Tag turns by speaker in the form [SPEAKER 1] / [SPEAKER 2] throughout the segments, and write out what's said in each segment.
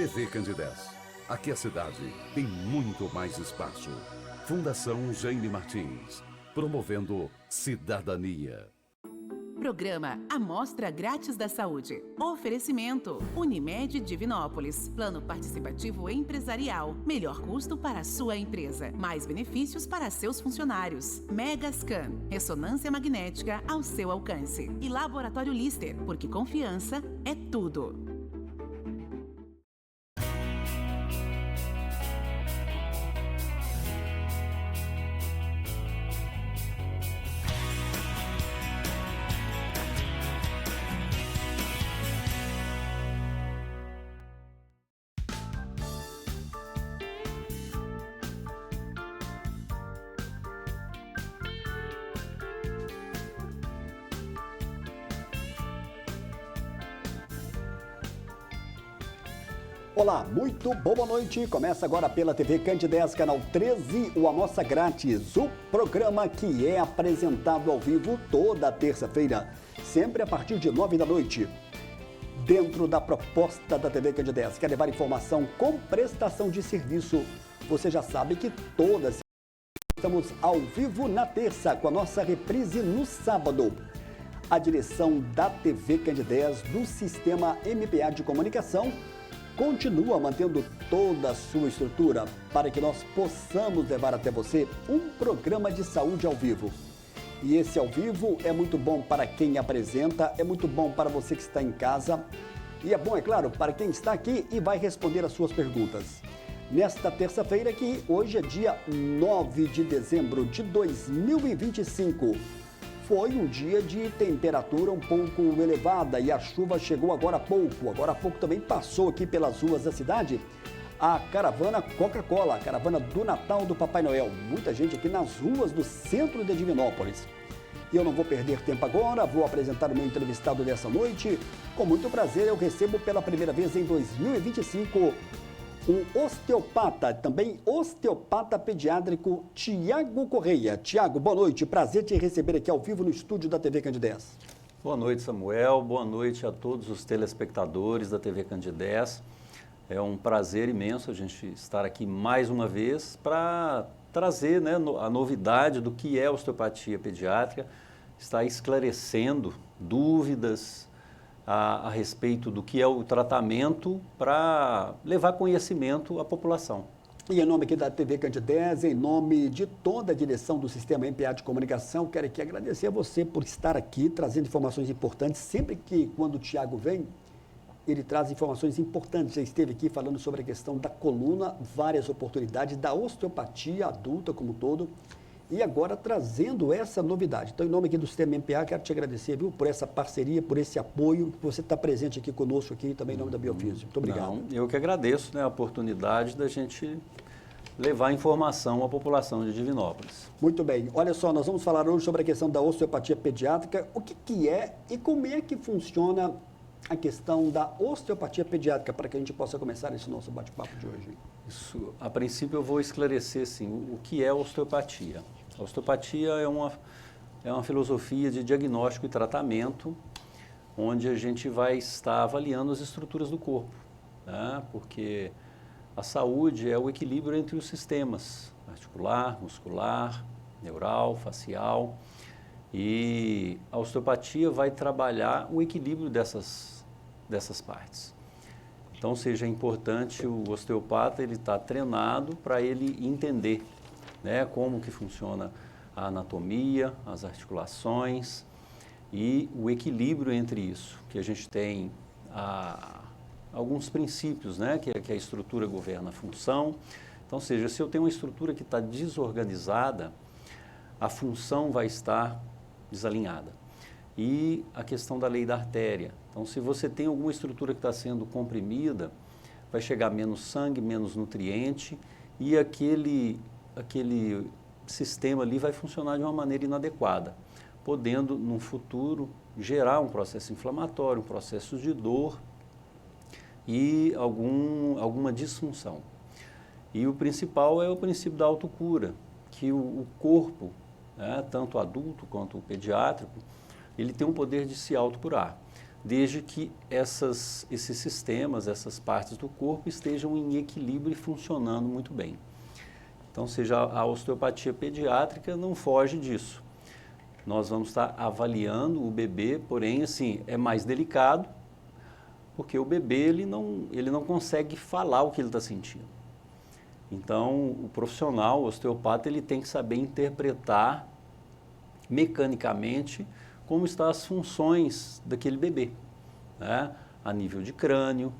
[SPEAKER 1] TV Candidez. Aqui a cidade tem muito mais espaço. Fundação Jaime Martins, promovendo cidadania.
[SPEAKER 2] Programa Amostra Grátis da Saúde. Oferecimento Unimed Divinópolis. Plano participativo empresarial. Melhor custo para a sua empresa. Mais benefícios para seus funcionários. Megascan. Ressonância magnética ao seu alcance. E Laboratório Lister, porque confiança é tudo.
[SPEAKER 3] Olá, muito boa noite. Começa agora pela TV Candidez, canal 13, o Amostra Grátis, o programa que é apresentado ao vivo toda terça-feira, sempre a partir de 9 da noite. Dentro da proposta da TV Candidez, quer levar informação com prestação de serviço. Você já sabe que todas estamos ao vivo na terça, com a nossa reprise no sábado. A direção da TV Candidez do Sistema MPA de Comunicação continua mantendo toda a sua estrutura para que nós possamos levar até você um programa de saúde ao vivo. E esse ao vivo é muito bom para quem apresenta, é muito bom para você que está em casa e é bom, é claro, para quem está aqui e vai responder as suas perguntas. Nesta terça-feira, que hoje é dia 9 de dezembro de 2025, foi um dia de temperatura um pouco elevada e a chuva chegou agora há pouco. Agora há pouco também passou aqui pelas ruas da cidade a caravana Coca-Cola, a caravana do Natal do Papai Noel. Muita gente aqui nas ruas do centro de Divinópolis. E eu não vou perder tempo agora, vou apresentar o meu entrevistado dessa noite. Com muito prazer, eu recebo pela primeira vez em 2025 o osteopata, também osteopata pediátrico, Tiago Correia. Tiago, boa noite, prazer te receber aqui ao vivo no estúdio da TV Candidez.
[SPEAKER 4] Boa noite, Samuel, boa noite a todos os telespectadores da TV Candidez. É um prazer imenso a gente estar aqui mais uma vez para trazer, né, a novidade do que é osteopatia pediátrica, estar esclarecendo dúvidas a respeito do que é o tratamento para levar conhecimento à população.
[SPEAKER 3] E em nome aqui da TV Candidez, em nome de toda a direção do Sistema MPA de Comunicação, quero aqui agradecer a você por estar aqui trazendo informações importantes. Sempre que, quando o Tiago vem, ele traz informações importantes. Já esteve aqui falando sobre a questão da coluna, várias oportunidades, da osteopatia adulta como um todo. E agora trazendo essa novidade. Então, em nome aqui do Sistema MPA, quero te agradecer, viu, por essa parceria, por esse apoio, que você está presente aqui conosco, aqui também em nome da Biofísio. Muito obrigado.
[SPEAKER 4] Não, eu que agradeço, né, a oportunidade da gente levar informação à população de Divinópolis.
[SPEAKER 3] Muito bem. Olha só, nós vamos falar hoje sobre a questão da osteopatia pediátrica. O que é e como é que funciona a questão da osteopatia pediátrica, para que a gente possa começar esse nosso bate-papo de hoje.
[SPEAKER 4] Isso, a princípio eu vou esclarecer, sim, o que é osteopatia. A osteopatia é uma filosofia de diagnóstico e tratamento, onde a gente vai estar avaliando as estruturas do corpo, né? Porque a saúde é o equilíbrio entre os sistemas, articular, muscular, neural, facial, e a osteopatia vai trabalhar o equilíbrio dessas partes. Então, seja importante o osteopata, ele está treinado para ele entender, né, como que funciona a anatomia, as articulações e o equilíbrio entre isso, que a gente tem alguns princípios, né, que a estrutura governa a função. Então, seja, se eu tenho uma estrutura que está desorganizada, a função vai estar desalinhada. E a questão da lei da artéria. Então, se você tem alguma estrutura que está sendo comprimida, vai chegar menos sangue, menos nutriente e aquele sistema ali vai funcionar de uma maneira inadequada, podendo, no futuro, gerar um processo inflamatório, um processo de dor e alguma disfunção. E o principal é o princípio da autocura, que o corpo, né, tanto adulto quanto o pediátrico, ele tem um poder de se autocurar. desde que esses sistemas, essas partes do corpo estejam em equilíbrio e funcionando muito bem. Então, seja a osteopatia pediátrica não foge disso. Nós vamos estar avaliando o bebê, porém, assim, é mais delicado, porque o bebê ele não consegue falar o que ele está sentindo. Então, o profissional, o osteopata, ele tem que saber interpretar mecanicamente como estão as funções daquele bebê, né? A nível de crânio,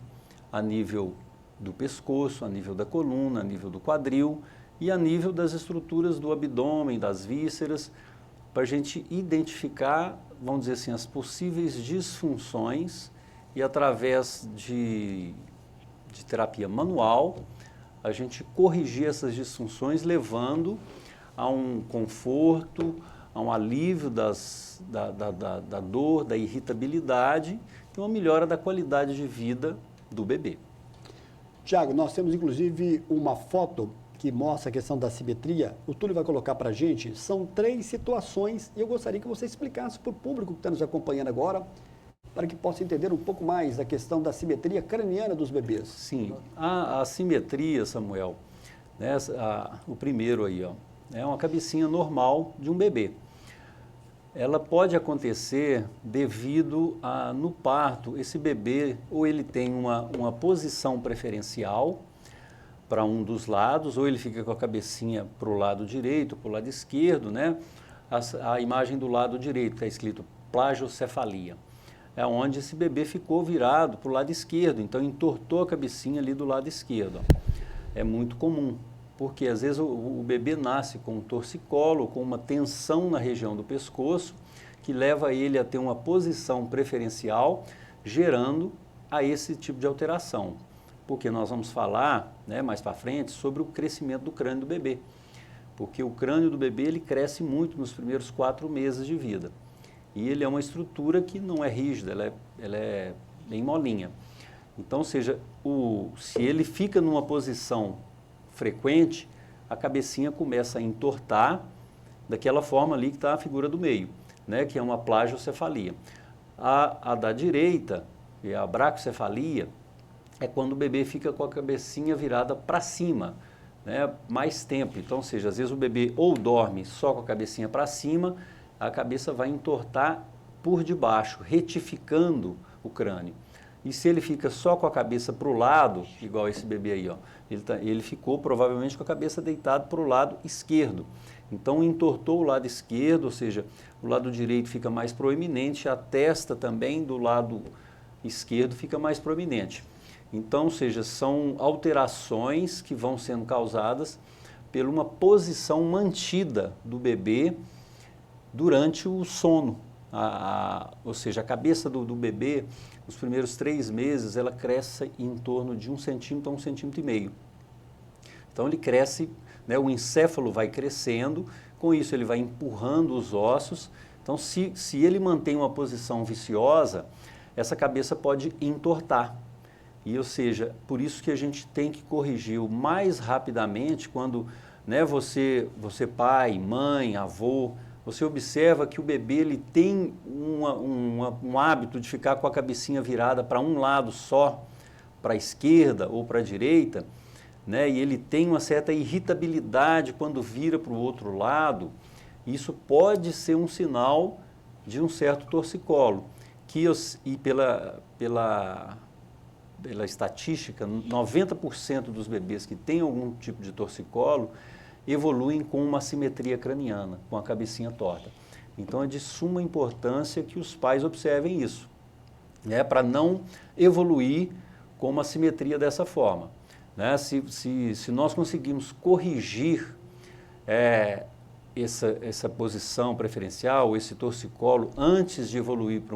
[SPEAKER 4] a nível do pescoço, a nível da coluna, a nível do quadril e a nível das estruturas do abdômen, das vísceras, para a gente identificar, vamos dizer assim, as possíveis disfunções e através de terapia manual, a gente corrigir essas disfunções, levando a um conforto, a um alívio da dor, da irritabilidade e uma melhora da qualidade de vida do bebê.
[SPEAKER 3] Tiago, nós temos inclusive uma foto que mostra a questão da simetria. O Túlio vai colocar para a gente. São 3 situações e eu gostaria que você explicasse para o público que está nos acompanhando agora, para que possa entender um pouco mais a questão da simetria craniana dos bebês.
[SPEAKER 4] Sim, a simetria, Samuel, né, o primeiro aí, ó, é uma cabecinha normal de um bebê. Ela pode acontecer devido a, no parto, esse bebê ou ele tem uma posição preferencial para um dos lados, ou ele fica com a cabecinha para o lado direito, para o lado esquerdo, né? A imagem do lado direito está escrito plagiocefalia. É onde esse bebê ficou virado para o lado esquerdo, então entortou a cabecinha ali do lado esquerdo. Ó. É muito comum, porque às vezes o bebê nasce com um torcicolo, com uma tensão na região do pescoço, que leva ele a ter uma posição preferencial, gerando a esse tipo de alteração. Porque nós vamos falar, né, mais para frente sobre o crescimento do crânio do bebê. Porque o crânio do bebê ele cresce muito nos primeiros 4 meses de vida. E ele é uma estrutura que não é rígida, ela é bem molinha. Então, ou seja, se ele fica numa posição frequente, a cabecinha começa a entortar daquela forma ali que está a figura do meio, né, que é uma plagiocefalia. A da direita, que é a braquicefalia, é quando o bebê fica com a cabecinha virada para cima, né, mais tempo. Então, ou seja, às vezes o bebê ou dorme só com a cabecinha para cima, a cabeça vai entortar por debaixo, retificando o crânio. E se ele fica só com a cabeça para o lado, igual esse bebê aí, ó, ele ficou provavelmente com a cabeça deitada para o lado esquerdo. Então entortou o lado esquerdo, ou seja, o lado direito fica mais proeminente, a testa também do lado esquerdo fica mais proeminente. Então, ou seja, são alterações que vão sendo causadas por uma posição mantida do bebê durante o sono. Ou seja, a cabeça do bebê, nos primeiros 3 meses, ela cresce em torno de 1 centímetro a 1,5 centímetros. Então ele cresce, né, o encéfalo vai crescendo, com isso ele vai empurrando os ossos. Então se ele mantém uma posição viciosa, essa cabeça pode entortar. E, ou seja, por isso que a gente tem que corrigir o mais rapidamente quando, né, você pai, mãe, avô, você observa que o bebê ele tem um hábito de ficar com a cabecinha virada para um lado só, para a esquerda ou para a direita, né, e ele tem uma certa irritabilidade quando vira para o outro lado. Isso pode ser um sinal de um certo torcicolo, e pela estatística, 90% dos bebês que têm algum tipo de torcicolo evoluem com uma assimetria craniana, com a cabecinha torta. Então é de suma importância que os pais observem isso, né, para não evoluir com uma assimetria dessa forma. Né? Se nós conseguirmos corrigir essa posição preferencial, esse torcicolo, antes de evoluir para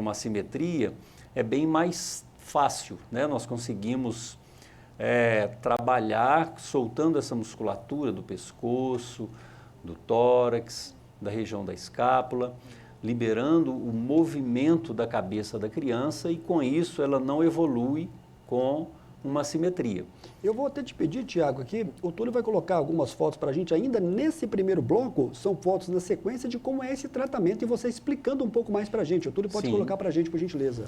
[SPEAKER 4] uma assimetria, é bem mais fácil, né? Nós conseguimos trabalhar soltando essa musculatura do pescoço, do tórax, da região da escápula, liberando o movimento da cabeça da criança e com isso ela não evolui com uma simetria.
[SPEAKER 3] Eu vou até te pedir, Tiago, aqui, o Túlio vai colocar algumas fotos para a gente ainda nesse primeiro bloco, são fotos na sequência de como é esse tratamento e você explicando um pouco mais para a gente. O Túlio pode
[SPEAKER 4] Sim.
[SPEAKER 3] colocar para a gente, por gentileza.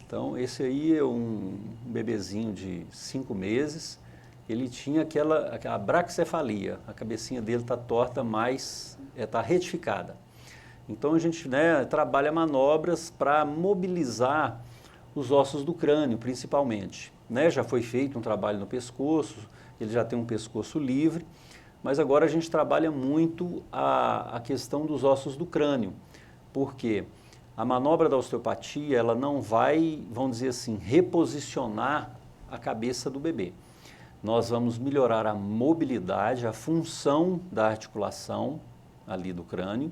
[SPEAKER 4] Então, esse aí é um bebezinho de 5 meses, ele tinha aquela braquicefalia, a cabecinha dele está torta, mas está retificada. Então, a gente, né, trabalha manobras para mobilizar os ossos do crânio, principalmente. Né? Já foi feito um trabalho no pescoço, ele já tem um pescoço livre, mas agora a gente trabalha muito a questão dos ossos do crânio, porque a manobra da osteopatia, ela não vai, vamos dizer assim, reposicionar a cabeça do bebê. Nós vamos melhorar a mobilidade, a função da articulação ali do crânio,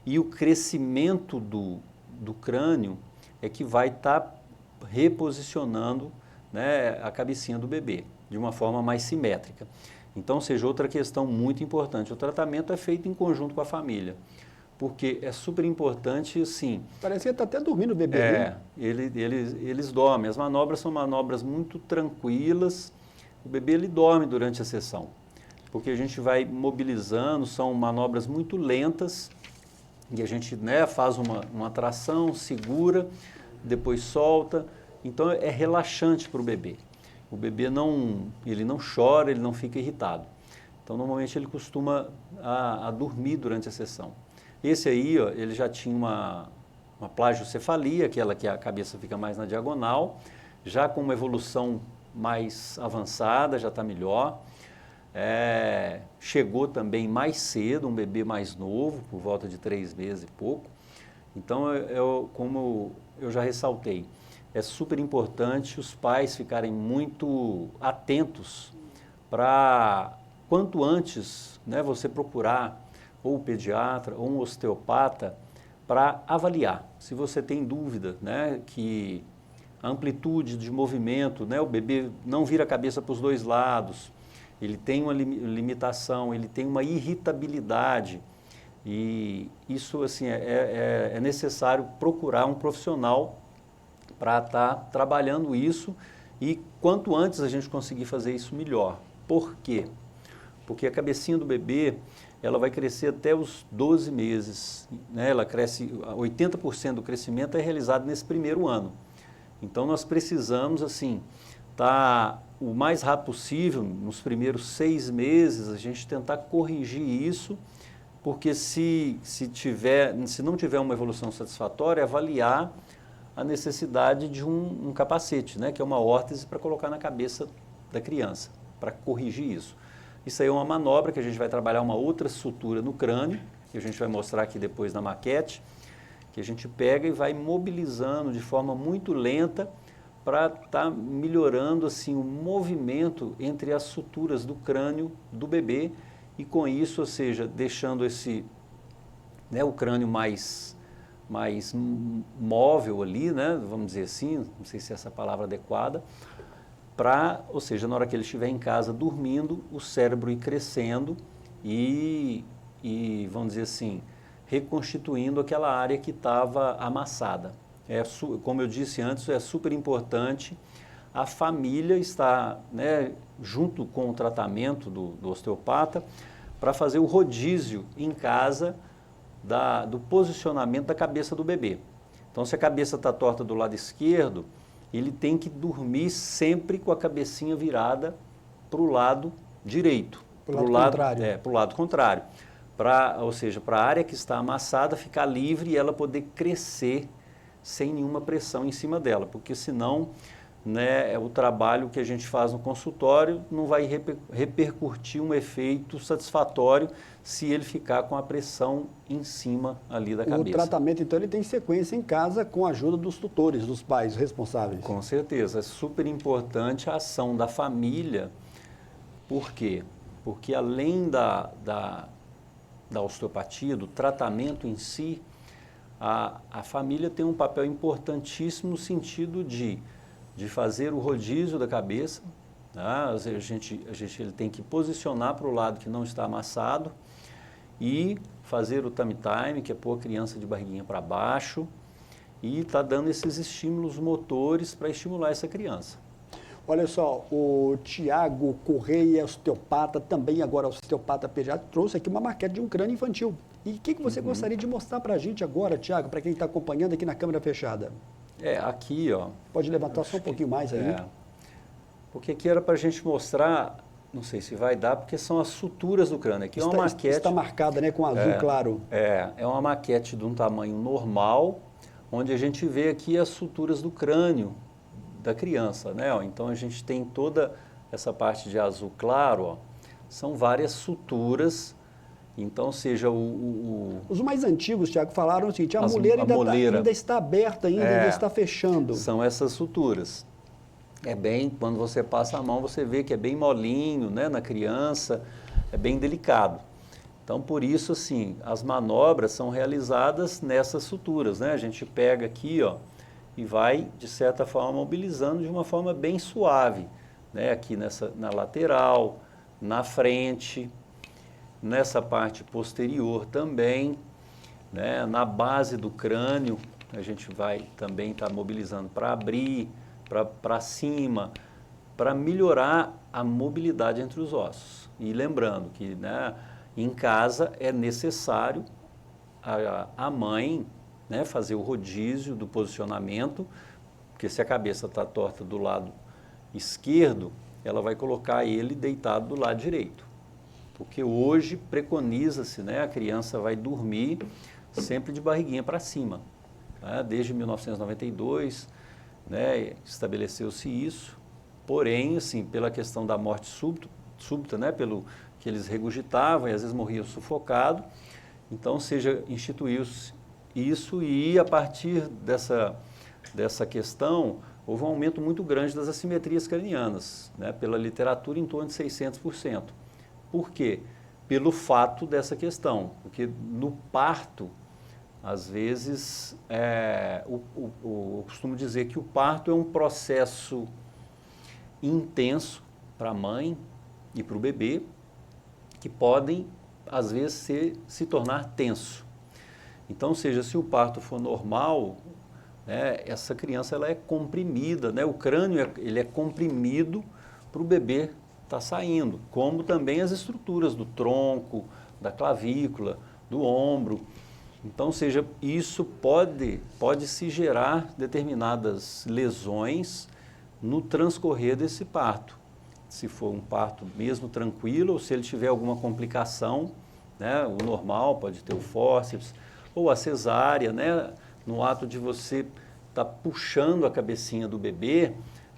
[SPEAKER 4] e o crescimento do crânio é que vai estar reposicionando, né, a cabecinha do bebê, de uma forma mais simétrica. Então, seja outra questão muito importante, o tratamento é feito em conjunto com a família, porque é super importante, sim.
[SPEAKER 3] Parece que está até dormindo o bebê, né?
[SPEAKER 4] Eles dormem, as manobras são manobras muito tranquilas, o bebê ele dorme durante a sessão, porque a gente vai mobilizando, são manobras muito lentas, e a gente, né, faz uma tração, segura, depois solta. Então é relaxante para o bebê. O bebê ele não chora, ele não fica irritado. Então normalmente ele costuma a dormir durante a sessão. Esse aí, ó, ele já tinha uma plagiocefalia, aquela que a cabeça fica mais na diagonal, já com uma evolução mais avançada, já está melhor. Chegou também mais cedo, um bebê mais novo, por volta de 3 meses e pouco. Então, como eu já ressaltei, é super importante os pais ficarem muito atentos para, quanto antes, né, você procurar ou o pediatra ou um osteopata para avaliar. Se você tem dúvida, né, que a amplitude de movimento, né, o bebê não vira a cabeça para os 2 lados, ele tem uma limitação, ele tem uma irritabilidade, e isso assim, é necessário procurar um profissional para estar trabalhando isso, e quanto antes a gente conseguir fazer isso, melhor. Por quê? Porque a cabecinha do bebê, ela vai crescer até os 12 meses, né? Ela cresce, 80% do crescimento é realizado nesse primeiro ano. Então nós precisamos, assim, estar o mais rápido possível, nos primeiros 6 meses, a gente tentar corrigir isso, porque se não tiver uma evolução satisfatória, avaliar a necessidade de um capacete, né, que é uma órtese para colocar na cabeça da criança, para corrigir isso. Isso aí é uma manobra que a gente vai trabalhar uma outra sutura no crânio, que a gente vai mostrar aqui depois na maquete, que a gente pega e vai mobilizando de forma muito lenta para estar melhorando assim, o movimento entre as suturas do crânio do bebê, e com isso, ou seja, deixando o crânio mais móvel ali, né, vamos dizer assim, não sei se é essa palavra adequada, ou seja, na hora que ele estiver em casa dormindo, o cérebro ir crescendo e vamos dizer assim, reconstituindo aquela área que estava amassada. Como eu disse antes, é super importante a família estar, né, junto com o tratamento do osteopata, para fazer o rodízio em casa do posicionamento da cabeça do bebê. Então, se a cabeça está torta do lado esquerdo, ele tem que dormir sempre com a cabecinha virada para o lado direito.
[SPEAKER 3] Para o lado contrário.
[SPEAKER 4] Para o lado contrário. Ou seja, para a área que está amassada ficar livre e ela poder crescer sem nenhuma pressão em cima dela, porque senão, né, o trabalho que a gente faz no consultório não vai repercutir um efeito satisfatório se ele ficar com a pressão em cima ali da cabeça.
[SPEAKER 3] O tratamento, então, ele tem sequência em casa com a ajuda dos tutores, dos pais responsáveis.
[SPEAKER 4] Com certeza, é super importante a ação da família. Por quê? Porque além da osteopatia, do tratamento em si, a família tem um papel importantíssimo no sentido de fazer o rodízio da cabeça, né? Ele tem que posicionar para o lado que não está amassado e fazer o tummy time, que é pôr a criança de barriguinha para baixo, e está dando esses estímulos motores para estimular essa criança.
[SPEAKER 3] Olha só, o Tiago Correia, osteopata, também agora osteopata pediátrico, trouxe aqui uma maquete de um crânio infantil. E o que você gostaria de mostrar para a gente agora, Tiago, para quem está acompanhando aqui na câmera fechada?
[SPEAKER 4] Aqui, ó.
[SPEAKER 3] Pode levantar só um pouquinho mais aí.
[SPEAKER 4] Porque aqui era para a gente mostrar, não sei se vai dar, porque são as suturas do crânio. Aqui é uma maquete.
[SPEAKER 3] Está marcada, né, com azul claro.
[SPEAKER 4] É uma maquete de um tamanho normal, onde a gente vê aqui as suturas do crânio da criança, né? Então a gente tem toda essa parte de azul claro, ó, são várias suturas. Então, seja
[SPEAKER 3] Os mais antigos, Tiago, falaram o seguinte, a moleira ainda está aberta, ainda está fechando.
[SPEAKER 4] São essas suturas. Quando você passa a mão, você vê que é bem molinho, né, na criança, é bem delicado. Então, por isso, assim, as manobras são realizadas nessas suturas, né? A gente pega aqui, ó, e vai, de certa forma, mobilizando de uma forma bem suave, né? Aqui na lateral, na frente, nessa parte posterior também, né? Na base do crânio, a gente vai também estar mobilizando para abrir, para cima, para melhorar a mobilidade entre os ossos. E lembrando que, né, em casa é necessário a mãe, né, fazer o rodízio do posicionamento, porque se a cabeça está torta do lado esquerdo, ela vai colocar ele deitado do lado direito. Porque hoje preconiza-se, né, a criança vai dormir sempre de barriguinha para cima. Né? Desde 1992, né, estabeleceu-se isso, porém, assim, pela questão da morte súbita, né, pelo que eles regurgitavam e às vezes morriam sufocados, então instituiu-se isso e a partir dessa questão houve um aumento muito grande das assimetrias cranianas, né, pela literatura em torno de 600%. Por quê? Pelo fato dessa questão, porque no parto, às vezes, eu costumo dizer que o parto é um processo intenso para a mãe e para o bebê, que podem, às vezes, se tornar tenso. Então, se o parto for normal, né, essa criança ela é comprimida, né, o crânio ele é comprimido para o bebê estar saindo, como também as estruturas do tronco, da clavícula, do ombro. Então, isso pode se gerar determinadas lesões no transcorrer desse parto. Se for um parto mesmo tranquilo, ou se ele tiver alguma complicação, né, o normal pode ter o fórceps, ou a cesárea, né, no ato de você estar puxando a cabecinha do bebê,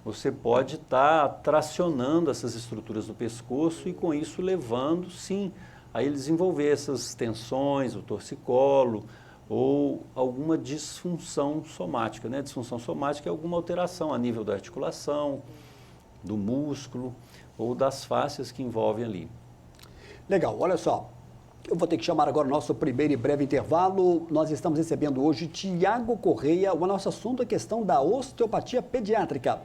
[SPEAKER 4] você pode estar tracionando essas estruturas do pescoço e com isso levando, sim, a ele desenvolver essas tensões, o torcicolo ou alguma disfunção somática, né? Disfunção somática é alguma alteração a nível da articulação, do músculo ou das fáscias que envolvem ali.
[SPEAKER 3] Legal, olha só. Eu vou ter que chamar agora o nosso primeiro e breve intervalo. Nós estamos recebendo hoje Tiago Correia. O nosso assunto é a questão da osteopatia pediátrica.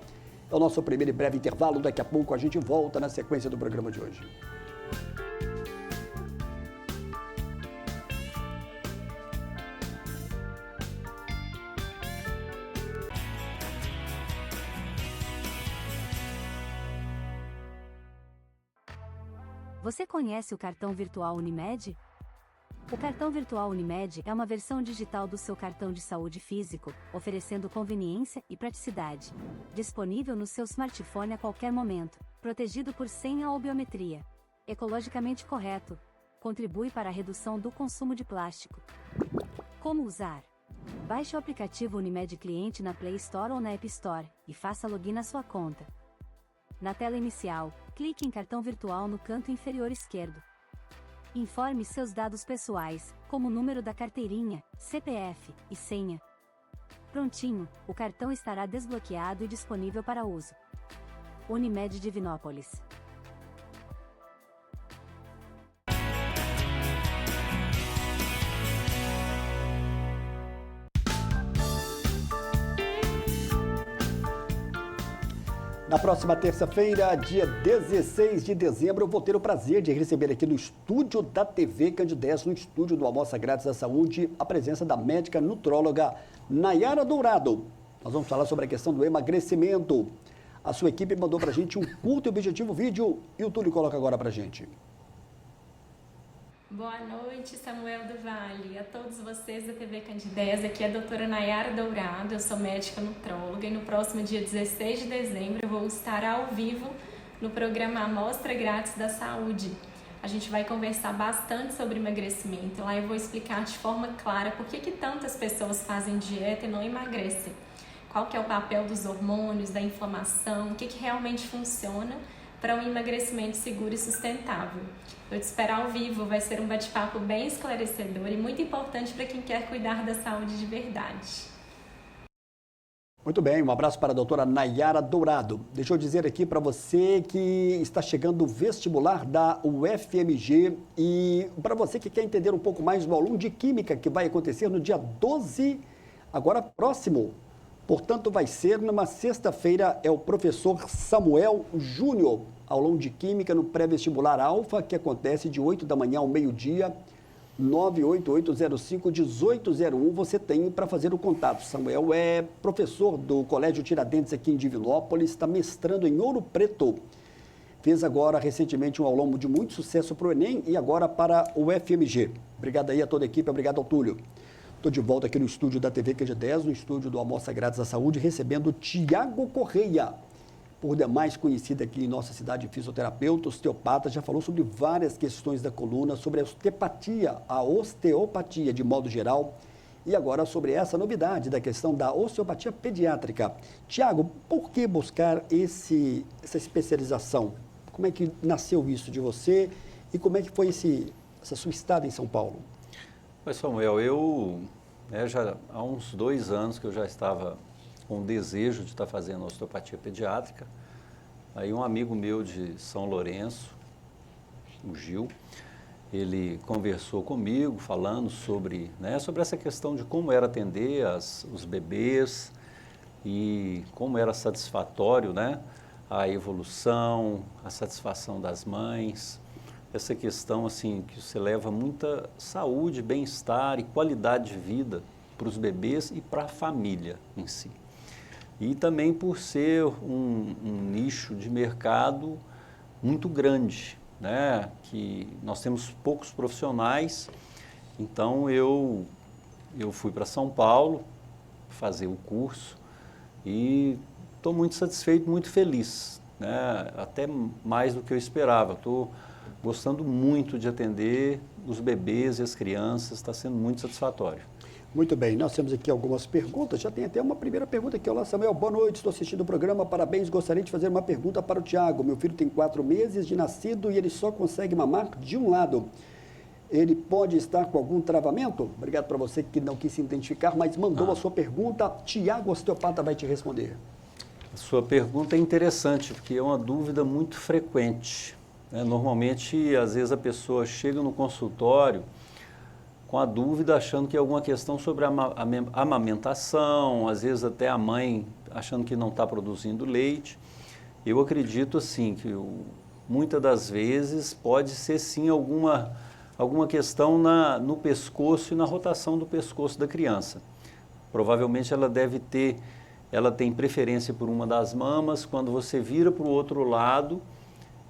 [SPEAKER 3] É o nosso primeiro e breve intervalo. Daqui a pouco a gente volta na sequência do programa de hoje.
[SPEAKER 5] Você conhece o cartão virtual Unimed? O cartão virtual Unimed é uma versão digital do seu cartão de saúde físico, oferecendo conveniência e praticidade. Disponível no seu smartphone a qualquer momento, protegido por senha ou biometria. Ecologicamente correto. Contribui para a redução do consumo de plástico. Como usar? Baixe o aplicativo Unimed Cliente na Play Store ou na App Store e faça login na sua conta. Na tela inicial, clique em cartão virtual no canto inferior esquerdo. Informe seus dados pessoais, como o número da carteirinha, CPF e senha. Prontinho, o cartão estará desbloqueado e disponível para uso. Unimed Divinópolis.
[SPEAKER 3] Na próxima terça-feira, dia 16 de dezembro, eu vou ter o prazer de receber aqui no estúdio da TV Candidez, no estúdio do Amostra Grátis da Saúde, a presença da médica nutróloga Nayara Dourado. Nós vamos falar sobre a questão do emagrecimento. A sua equipe mandou para a gente um curto e objetivo vídeo e o Túlio coloca agora para a gente.
[SPEAKER 6] Boa noite, Samuel do Vale, a todos vocês da TV Candidez. Aqui é a doutora Nayara Dourado, eu sou médica nutróloga e no próximo dia 16 de dezembro eu vou estar ao vivo no programa Amostra Grátis da Saúde. A gente vai conversar bastante sobre emagrecimento. Lá eu vou explicar de forma clara por que tantas pessoas fazem dieta e não emagrecem. Qual que é o papel dos hormônios, da inflamação, o que realmente funciona para um emagrecimento seguro e sustentável. Eu te espero ao vivo, vai ser um bate-papo bem esclarecedor e muito importante para quem quer cuidar da saúde de verdade.
[SPEAKER 3] Muito bem, um abraço para a doutora Nayara Dourado. Deixa eu dizer aqui para você que está chegando o vestibular da UFMG e para você que quer entender um pouco mais do aluno de Química que vai acontecer no dia 12, agora próximo. Portanto, vai ser numa sexta-feira, é o professor Samuel Júnior, aluno de Química no pré-vestibular Alfa, que acontece de 8 da manhã ao meio-dia, 98805-1801, você tem para fazer o contato. Samuel é professor do Colégio Tiradentes aqui em Divinópolis, está mestrando em Ouro Preto. Fez agora, recentemente, um aulão de muito sucesso para o Enem e agora para o UFMG. Obrigado aí a toda a equipe, obrigado ao Túlio. Estou de volta aqui no estúdio da TV QG10, no estúdio do Amostra Grátis da Saúde, recebendo Tiago Correia, por demais conhecido aqui em nossa cidade, fisioterapeuta, osteopata, já falou sobre várias questões da coluna, sobre a osteopatia de modo geral, e agora sobre essa novidade da questão da osteopatia pediátrica. Tiago, por que buscar essa especialização? Como é que nasceu isso de você e como é que foi essa sua estada em São Paulo?
[SPEAKER 4] Pois, Samuel, já há uns 2 anos que eu já estava com o desejo de estar fazendo osteopatia pediátrica. Aí um amigo meu de São Lourenço, o Gil, ele conversou comigo falando sobre essa questão de como era atender os bebês e como era satisfatório, a evolução, a satisfação das mães. Essa questão assim que você leva muita saúde, bem-estar e qualidade de vida para os bebês e para a família em si. E também por ser um nicho de mercado muito grande, que nós temos poucos profissionais, então eu fui para São Paulo fazer o curso e estou muito satisfeito, muito feliz, até mais do que eu esperava. Estou gostando muito de atender os bebês e as crianças, está sendo muito satisfatório.
[SPEAKER 3] Muito bem, nós temos aqui algumas perguntas, já tem até uma primeira pergunta aqui. Olá, Samuel, boa noite, estou assistindo o programa, parabéns, gostaria de fazer uma pergunta para o Tiago. Meu filho tem 4 meses de nascido e ele só consegue mamar de um lado. Ele pode estar com algum travamento? Obrigado para você que não quis se identificar, mas mandou a sua pergunta, Tiago Osteopata vai te responder.
[SPEAKER 4] A sua pergunta é interessante, porque é uma dúvida muito frequente. Normalmente, às vezes a pessoa chega no consultório com a dúvida achando que é alguma questão sobre a amamentação, às vezes até a mãe achando que não está produzindo leite. Eu acredito assim que muitas das vezes pode ser sim alguma questão no pescoço e na rotação do pescoço da criança. Provavelmente ela tem preferência por uma das mamas, quando você vira para o outro lado,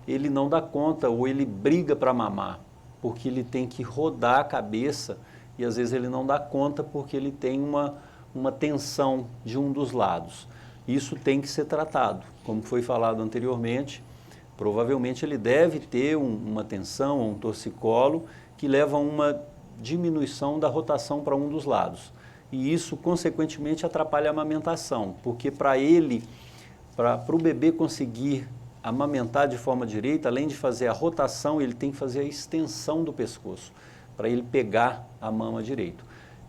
[SPEAKER 4] ele não dá conta ou ele briga para mamar, porque ele tem que rodar a cabeça e às vezes ele não dá conta porque ele tem uma tensão de um dos lados. Isso tem que ser tratado. Como foi falado anteriormente, provavelmente ele deve ter uma tensão, um torcicolo, que leva a uma diminuição da rotação para um dos lados. E isso, consequentemente, atrapalha a amamentação, porque para o bebê conseguir amamentar de forma direita, além de fazer a rotação, ele tem que fazer a extensão do pescoço, para ele pegar a mama direito.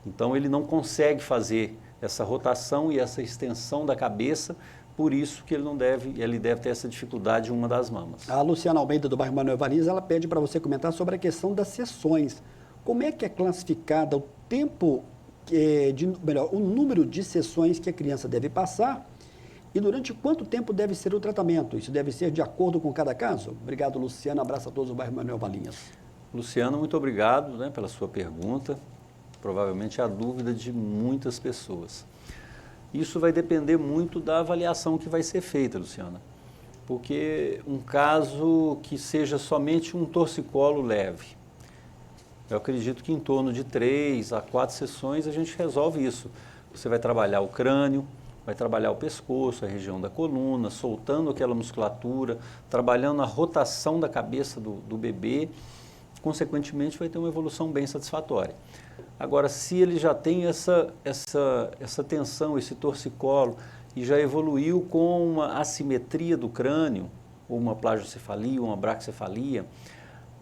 [SPEAKER 4] Então, ele não consegue fazer essa rotação e essa extensão da cabeça, por isso que ele deve ter essa dificuldade em uma das mamas.
[SPEAKER 3] A Luciana Almeida, do bairro Manuel Evariz, ela pede para você comentar sobre a questão das sessões. Como é que é classificada o tempo, o número de sessões que a criança deve passar e durante quanto tempo deve ser o tratamento? Isso deve ser de acordo com cada caso? Obrigado, Luciana. Abraço a todos do bairro Manuel Valinhas.
[SPEAKER 4] Luciano, muito obrigado pela sua pergunta. Provavelmente é a dúvida de muitas pessoas. Isso vai depender muito da avaliação que vai ser feita, Luciana. Porque um caso que seja somente um torcicolo leve, eu acredito que em torno de 3 a 4 sessões a gente resolve isso. Você vai trabalhar o crânio, vai trabalhar o pescoço, a região da coluna, soltando aquela musculatura, trabalhando a rotação da cabeça do bebê, consequentemente vai ter uma evolução bem satisfatória. Agora, se ele já tem essa tensão, esse torcicolo, e já evoluiu com uma assimetria do crânio, ou uma plagiocefalia, ou uma braquicefalia,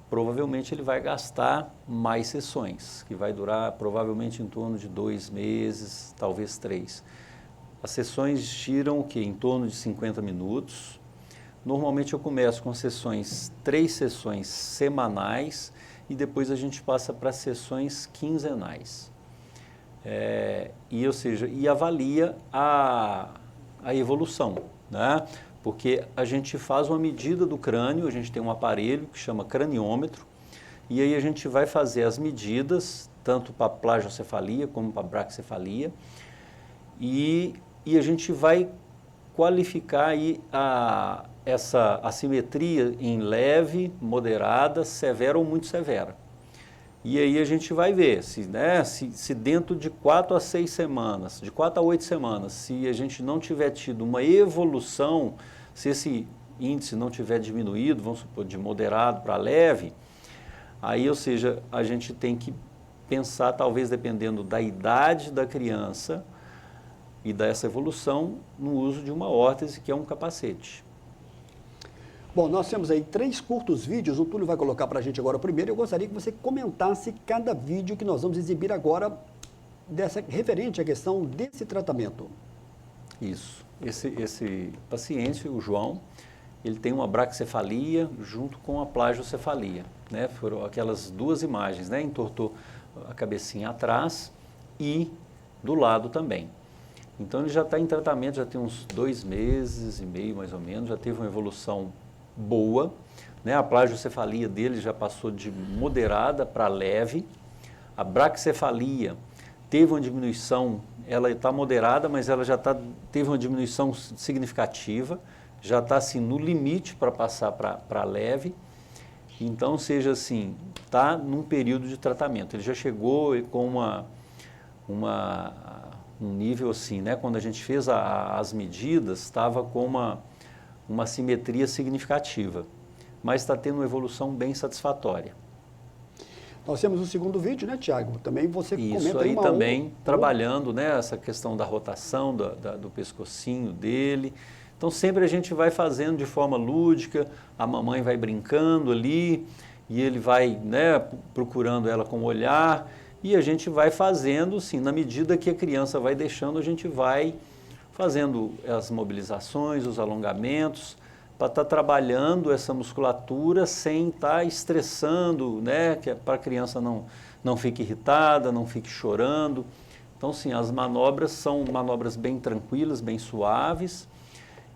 [SPEAKER 4] provavelmente ele vai gastar mais sessões, que vai durar provavelmente em torno de 2 meses, talvez 3. As sessões giram o quê? Em torno de 50 minutos. Normalmente eu começo com 3 sessões semanais e depois a gente passa para sessões quinzenais. Ou seja, avalia a evolução, né? Porque a gente faz uma medida do crânio, a gente tem um aparelho que chama craniômetro, e aí a gente vai fazer as medidas, tanto para plagiocefalia como para braquicefalia, e a gente vai qualificar aí essa assimetria em leve, moderada, severa ou muito severa. E aí a gente vai ver se dentro de 4 a 6 semanas, de 4 a 8 semanas, se a gente não tiver tido uma evolução, se esse índice não tiver diminuído, vamos supor, de moderado para leve, aí, ou seja, a gente tem que pensar, talvez dependendo da idade da criança e dessa evolução, no uso de uma órtese, que é um capacete.
[SPEAKER 3] Bom, nós temos aí 3 curtos vídeos, o Túlio vai colocar para a gente agora o primeiro. Eu gostaria que você comentasse cada vídeo que nós vamos exibir agora, referente à questão desse tratamento.
[SPEAKER 4] Isso. Esse paciente, o João, ele tem uma braquicefalia junto com a plagiocefalia, né? Foram aquelas 2 imagens, né? Entortou a cabecinha atrás e do lado também. Então ele já está em tratamento, já tem uns 2 meses e meio mais ou menos, já teve uma evolução boa, né? A plagiocefalia dele já passou de moderada para leve. A braquicefalia teve uma diminuição, ela está moderada, mas ela já teve uma diminuição significativa, já está assim no limite para passar para leve. Então, seja assim, está num período de tratamento. Ele já chegou com um nível assim, né? Quando a gente fez as medidas, estava com uma simetria significativa, mas está tendo uma evolução bem satisfatória.
[SPEAKER 3] Nós temos o segundo vídeo, né, Tiago? Também você comenta
[SPEAKER 4] isso aí também, trabalhando, né, essa questão da rotação do pescocinho dele. Então sempre a gente vai fazendo de forma lúdica, a mamãe vai brincando ali, e ele vai, né, procurando ela com o olhar, e a gente vai fazendo, sim, na medida que a criança vai deixando, a gente vai fazendo as mobilizações, os alongamentos, para estar trabalhando essa musculatura sem estar estressando, né, para a criança não fique irritada, não fique chorando. Então, sim, as manobras são manobras bem tranquilas, bem suaves,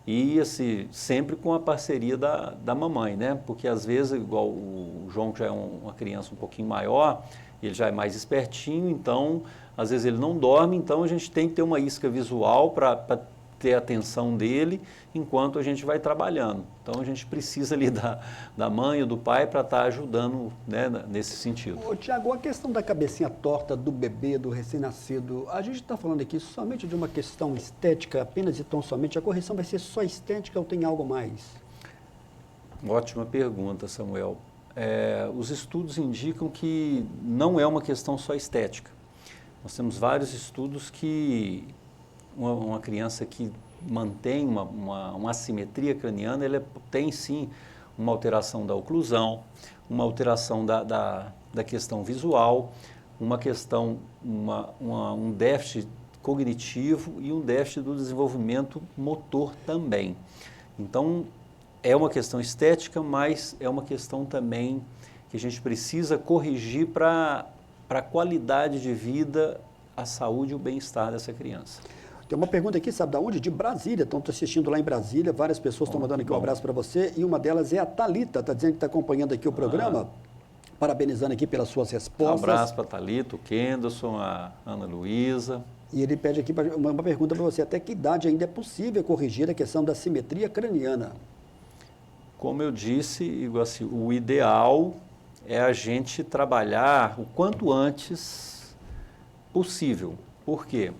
[SPEAKER 4] e assim, sempre com a parceria da mamãe, né? Porque às vezes, igual o João, que já é uma criança um pouquinho maior, ele já é mais espertinho, então às vezes ele não dorme, então a gente tem que ter uma isca visual para ter a atenção dele enquanto a gente vai trabalhando. Então a gente precisa ali da mãe ou do pai para estar ajudando, né, nesse sentido.
[SPEAKER 3] Ô, Tiago, a questão da cabecinha torta do bebê, do recém-nascido, a gente está falando aqui somente de uma questão estética, apenas e tão somente, a correção vai ser só estética ou tem algo mais?
[SPEAKER 4] Ótima pergunta, Samuel. Os estudos indicam que não é uma questão só estética. Nós temos vários estudos que uma criança que mantém uma assimetria craniana, ela tem sim uma alteração da oclusão, uma alteração da questão visual, uma questão, um déficit cognitivo e um déficit do desenvolvimento motor também. Então, é uma questão estética, mas é uma questão também que a gente precisa corrigir para a qualidade de vida, a saúde e o bem-estar dessa criança.
[SPEAKER 3] Tem uma pergunta aqui, sabe de onde? De Brasília, estão assistindo lá em Brasília, várias pessoas estão mandando aqui um abraço para você, e uma delas é a Thalita, está dizendo que está acompanhando aqui o programa, parabenizando aqui pelas suas respostas.
[SPEAKER 4] Um abraço para a Thalita, o Kenderson, a Ana Luísa.
[SPEAKER 3] E ele pede aqui uma pergunta para você: até que idade ainda é possível corrigir a questão da simetria craniana?
[SPEAKER 4] Como eu disse, Iguaci, o ideal é a gente trabalhar o quanto antes possível. Por quê?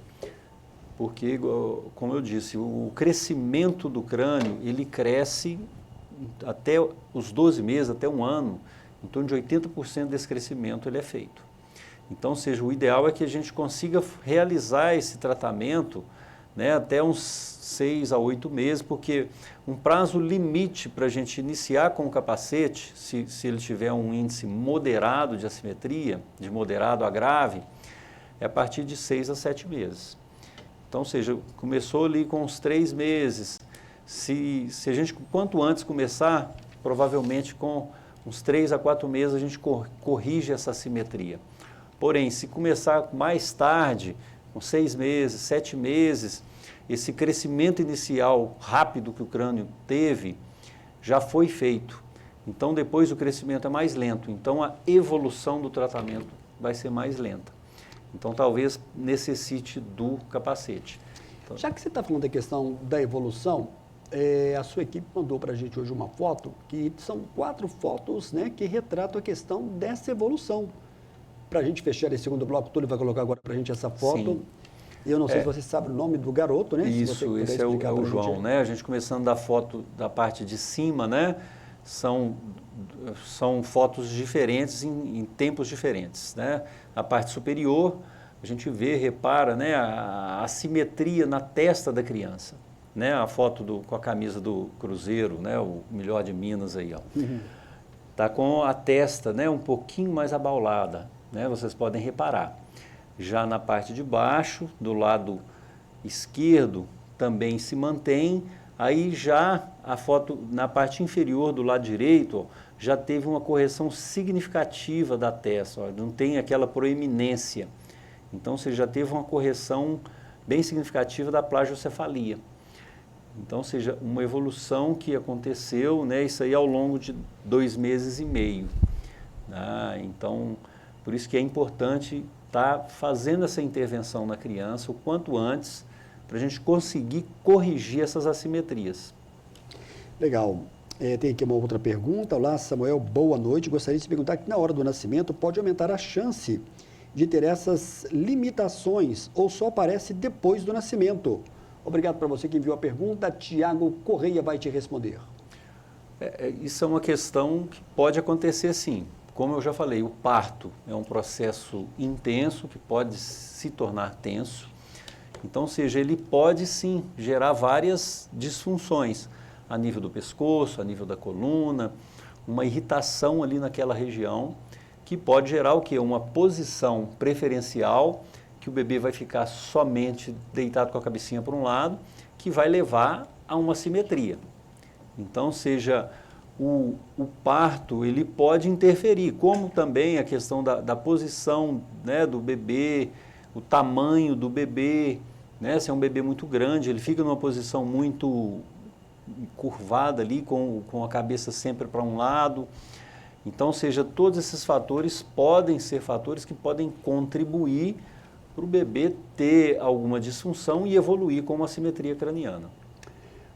[SPEAKER 4] Porque, como eu disse, o crescimento do crânio, ele cresce até os 12 meses, até um ano, em torno de 80% desse crescimento ele é feito. Então, ou seja, o ideal é que a gente consiga realizar esse tratamento, né, até uns 6 a 8 meses, porque um prazo limite para a gente iniciar com o capacete, se ele tiver um índice moderado de assimetria, de moderado a grave, é a partir de 6 a 7 meses. Então, ou seja, começou ali com uns 3 meses, se a gente, quanto antes começar, provavelmente com uns 3 a 4 meses a gente corrige essa assimetria. Porém, se começar mais tarde, com 6 meses, 7 meses, esse crescimento inicial rápido que o crânio teve já foi feito. Então, depois o crescimento é mais lento. Então, a evolução do tratamento vai ser mais lenta. Então, talvez necessite do capacete. Então,
[SPEAKER 3] já que você está falando da questão da evolução, a sua equipe mandou para a gente hoje uma foto, que são 4 fotos, né, que retratam a questão dessa evolução. Para a gente fechar esse segundo bloco, o Túlio vai colocar agora para a gente essa foto.
[SPEAKER 4] Sim.
[SPEAKER 3] Eu não sei se você sabe o nome do garoto, né?
[SPEAKER 4] Isso, esse é o João, né? A gente começando da foto da parte de cima, né? São fotos diferentes em tempos diferentes, né? A parte superior, a gente vê, repara, né? A assimetria na testa da criança, né? A foto com a camisa do Cruzeiro, né? O melhor de Minas aí, ó. Tá com a testa, né? Um pouquinho mais abaulada, né? Vocês podem reparar. Já na parte de baixo, do lado esquerdo, também se mantém. Aí já a foto na parte inferior do lado direito, ó, já teve uma correção significativa da testa, ó, não tem aquela proeminência. Então você já teve uma correção bem significativa da plagiocefalia. Então, ou seja, uma evolução que aconteceu, né, isso aí ao longo de 2 meses e meio. Então, por isso que é importante estar fazendo essa intervenção na criança o quanto antes, para a gente conseguir corrigir essas assimetrias.
[SPEAKER 3] Legal. Tem aqui uma outra pergunta. Olá, Samuel, boa noite. Gostaria de perguntar que na hora do nascimento pode aumentar a chance de ter essas limitações ou só aparece depois do nascimento? Obrigado para você que enviou a pergunta. Tiago Correia vai te responder.
[SPEAKER 4] Isso é uma questão que pode acontecer sim. Como eu já falei, o parto é um processo intenso que pode se tornar tenso. Então, ou seja, ele pode sim gerar várias disfunções a nível do pescoço, a nível da coluna, uma irritação ali naquela região que pode gerar o quê? Uma posição preferencial que o bebê vai ficar somente deitado com a cabecinha para um lado, que vai levar a uma assimetria. Então, seja o parto, ele pode interferir, como também a questão da posição, né, do bebê, o tamanho do bebê, né, se é um bebê muito grande, ele fica numa posição muito curvada ali, com a cabeça sempre para um lado. Então, seja, todos esses fatores podem ser fatores que podem contribuir para o bebê ter alguma disfunção e evoluir com uma assimetria craniana.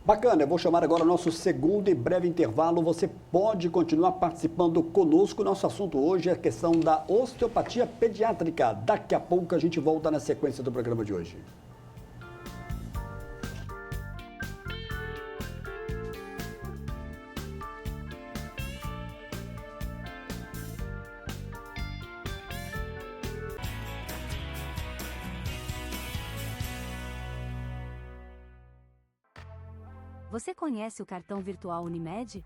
[SPEAKER 3] Bacana, eu vou chamar agora o nosso segundo e breve intervalo. Você pode continuar participando conosco. Nosso assunto hoje é a questão da osteopatia pediátrica. Daqui a pouco a gente volta na sequência do programa de hoje.
[SPEAKER 5] Você conhece o cartão virtual Unimed?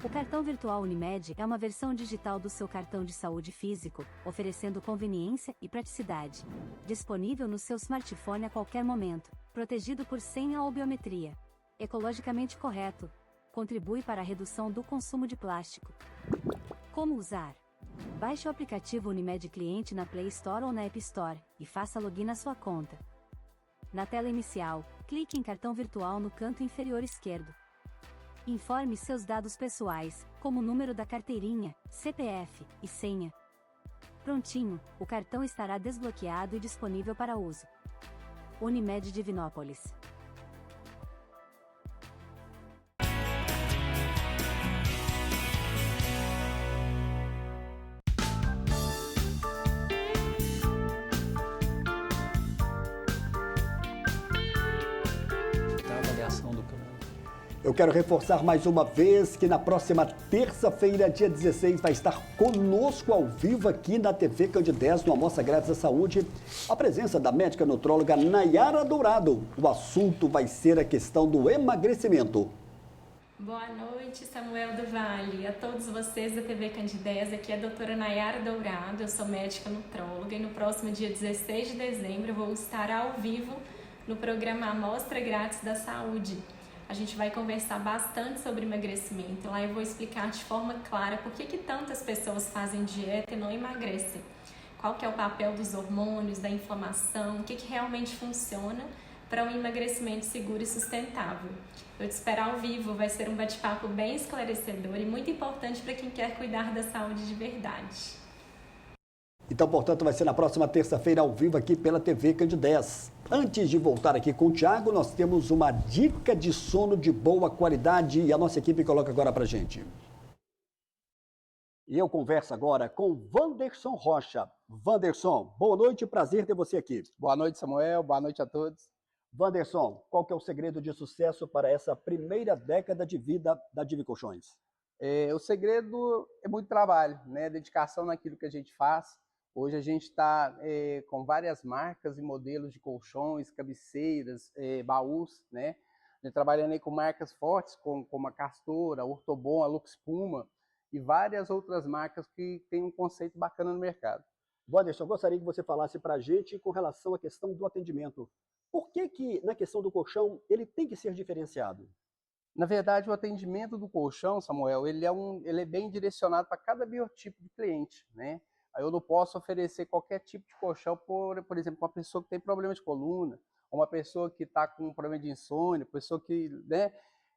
[SPEAKER 5] O cartão virtual Unimed é uma versão digital do seu cartão de saúde físico, oferecendo conveniência e praticidade. Disponível no seu smartphone a qualquer momento, protegido por senha ou biometria. Ecologicamente correto. Contribui para a redução do consumo de plástico. Como usar? Baixe o aplicativo Unimed Cliente na Play Store ou na App Store e faça login na sua conta. Na tela inicial, clique em cartão virtual no canto inferior esquerdo. Informe seus dados pessoais, como o número da carteirinha, CPF e senha. Prontinho, o cartão estará desbloqueado e disponível para uso. Unimed Divinópolis.
[SPEAKER 4] Da avaliação do plano.
[SPEAKER 3] Eu quero reforçar mais uma vez que na próxima terça-feira, dia 16, vai estar conosco ao vivo aqui na TV Candidez, no Amostra Grátis da Saúde, a presença da médica nutróloga Nayara Dourado. O assunto vai ser a questão do emagrecimento.
[SPEAKER 6] Boa noite, Samuel do Vale. A todos vocês da TV Candidez, aqui é a doutora Nayara Dourado, eu sou médica nutróloga e no próximo dia 16 de dezembro eu vou estar ao vivo no programa Amostra Grátis da Saúde. A gente vai conversar bastante sobre emagrecimento. Lá eu vou explicar de forma clara por que tantas pessoas fazem dieta e não emagrecem. Qual que é o papel dos hormônios, da inflamação, o que realmente funciona para um emagrecimento seguro e sustentável. Eu te espero ao vivo, vai ser um bate-papo bem esclarecedor e muito importante para quem quer cuidar da saúde de verdade.
[SPEAKER 3] Então, portanto, vai ser na próxima terça-feira ao vivo aqui pela TV Candidez. Antes de voltar aqui com o Thiago, nós temos uma dica de sono de boa qualidade e a nossa equipe coloca agora pra gente. E eu converso agora com Wanderson Rocha. Wanderson, boa noite, prazer ter você aqui.
[SPEAKER 7] Boa noite, Samuel, boa noite a todos.
[SPEAKER 3] Wanderson, qual que é o segredo de sucesso para essa primeira década de vida da Divi Colchões?
[SPEAKER 7] O segredo é muito trabalho, né? Dedicação naquilo que a gente faz. Hoje a gente está com várias marcas e modelos de colchões, cabeceiras, baús, né? A gente trabalhando aí com marcas fortes, como a Castor, a Ortobon, a Lux Puma e várias outras marcas que têm um conceito bacana no mercado.
[SPEAKER 3] Wanderson, eu gostaria que você falasse para a gente com relação à questão do atendimento. Por que na questão do colchão ele tem que ser diferenciado?
[SPEAKER 7] Na verdade, o atendimento do colchão, Samuel, ele é bem direcionado para cada biotipo de cliente, né? Eu não posso oferecer qualquer tipo de colchão, por exemplo, uma pessoa que tem problema de coluna, uma pessoa que está com um problema de insônia, pessoa que, né?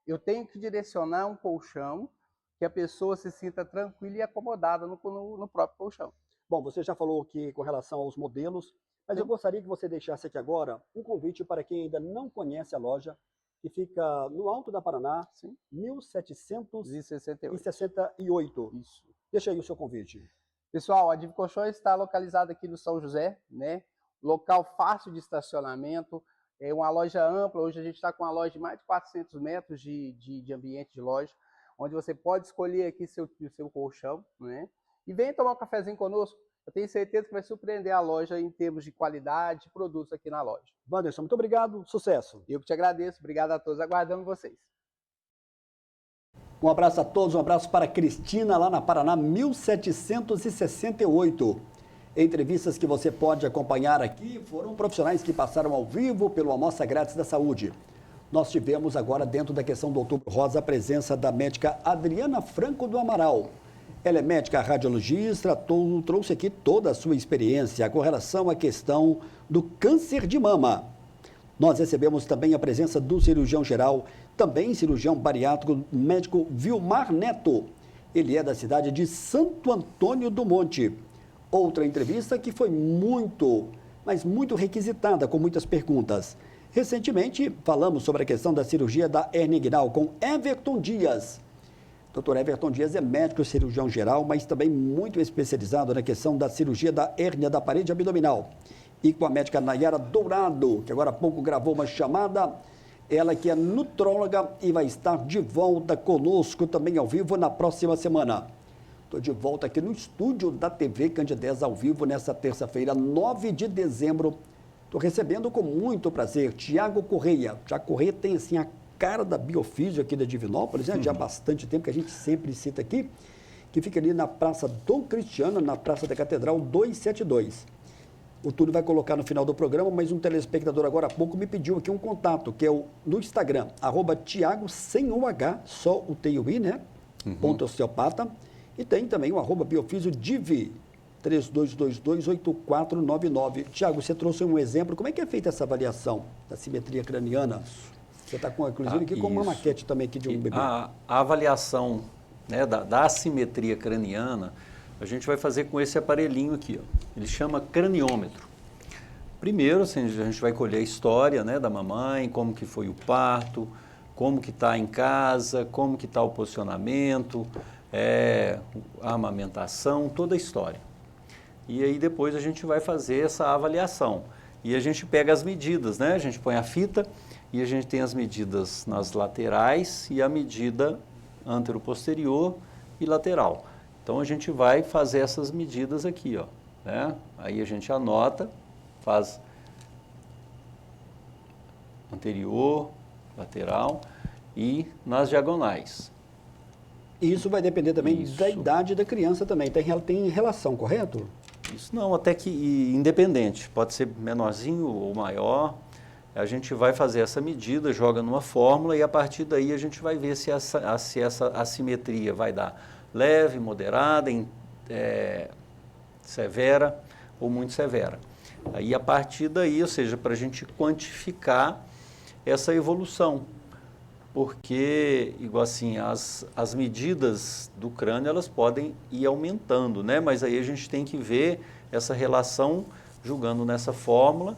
[SPEAKER 7] Eu tenho que direcionar um colchão que a pessoa se sinta tranquila e acomodada no próprio colchão.
[SPEAKER 3] Bom, você já falou aqui com relação aos modelos, mas eu gostaria que você deixasse aqui agora um convite para quem ainda não conhece a loja, que fica no Alto da Paraná, 1768.
[SPEAKER 7] Isso.
[SPEAKER 3] Deixa aí o seu convite.
[SPEAKER 7] Pessoal, a Divi Colchões está localizada aqui no São José, né? Local fácil de estacionamento, é uma loja ampla. Hoje a gente está com uma loja de mais de 400 metros de ambiente de loja, onde você pode escolher aqui seu colchão, né? E venha tomar um cafezinho conosco. Eu tenho certeza que vai surpreender a loja em termos de qualidade de produtos aqui na loja.
[SPEAKER 3] Wanderson, muito obrigado, sucesso.
[SPEAKER 7] Eu que te agradeço, obrigado a todos, aguardamos vocês.
[SPEAKER 3] Um abraço a todos, um abraço para Cristina, lá na Paraná, 1768. Entrevistas que você pode acompanhar aqui foram profissionais que passaram ao vivo pelo Amostra Grátis da Saúde. Nós tivemos agora, dentro da questão do Outubro Rosa, a presença da médica Adriana Franco do Amaral. Ela é médica radiologista, trouxe aqui toda a sua experiência com relação à questão do câncer de mama. Nós recebemos também a presença do cirurgião geral, também cirurgião bariátrico, médico Vilmar Neto. Ele é da cidade de Santo Antônio do Monte. Outra entrevista que foi muito requisitada, com muitas perguntas. Recentemente, falamos sobre a questão da cirurgia da hérnia inguinal com Everton Dias. Dr. Everton Dias é médico cirurgião geral, mas também muito especializado na questão da cirurgia da hérnia da parede abdominal. E com a médica Nayara Dourado, que agora há pouco gravou uma chamada, ela que é nutróloga e vai estar de volta conosco também ao vivo na próxima semana. Estou de volta aqui no estúdio da TV Candidez ao vivo nessa terça-feira, 9 de dezembro. Estou recebendo com muito prazer Thiago Correia. Thiago Correia tem assim a cara da biofísio aqui da Divinópolis, né? Já há bastante tempo que a gente sempre cita aqui, que fica ali na Praça Dom Cristiano, na Praça da Catedral 272. O Túlio vai colocar no final do programa, mas um telespectador agora há pouco me pediu aqui um contato, que é no Instagram, @Thiago sem o H, só o T e o I, né? Ponto osteopata. E tem também o @Biofísio Divi, 32228499. Thiago, você trouxe um exemplo. Como é que é feita essa avaliação da simetria craniana? Você está com, inclusive, aqui com uma maquete também aqui de um bebê.
[SPEAKER 4] A avaliação, né, da assimetria craniana, a gente vai fazer com esse aparelhinho aqui, ó. Ele chama craniômetro. Primeiro, assim, a gente vai colher a história, né, da mamãe, como que foi o parto, como que está em casa, como que está o posicionamento, a amamentação, toda a história. E aí depois a gente vai fazer essa avaliação. E a gente pega as medidas, né? A gente põe a fita e a gente tem as medidas nas laterais e a medida antero-posterior e lateral. Então a gente vai fazer essas medidas aqui, ó, né? Aí a gente anota, faz anterior, lateral e nas diagonais.
[SPEAKER 3] Isso vai depender também
[SPEAKER 4] Isso.
[SPEAKER 3] da idade da criança também. Tem relação, correto?
[SPEAKER 4] Isso não, até que independente, pode ser menorzinho ou maior. A gente vai fazer essa medida, joga numa fórmula e a partir daí a gente vai ver se essa assimetria vai dar leve, moderada, severa ou muito severa. Aí a partir daí, ou seja, para a gente quantificar essa evolução, porque, igual assim, as medidas do crânio, elas podem ir aumentando, né? Mas aí a gente tem que ver essa relação, julgando nessa fórmula,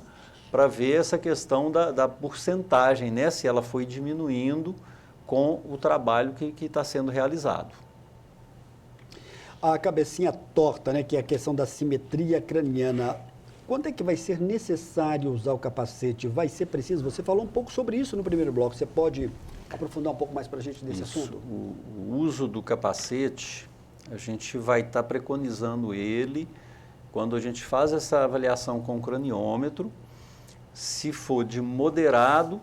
[SPEAKER 4] para ver essa questão da porcentagem, né? Se ela foi diminuindo com o trabalho que está sendo realizado.
[SPEAKER 3] A cabecinha torta, né, que é a questão da simetria craniana. Quando é que vai ser necessário usar o capacete? Vai ser preciso? Você falou um pouco sobre isso no primeiro bloco. Você pode aprofundar um pouco mais para a gente nesse assunto?
[SPEAKER 4] O uso do capacete, a gente vai estar preconizando ele quando a gente faz essa avaliação com o craniômetro. Se for de moderado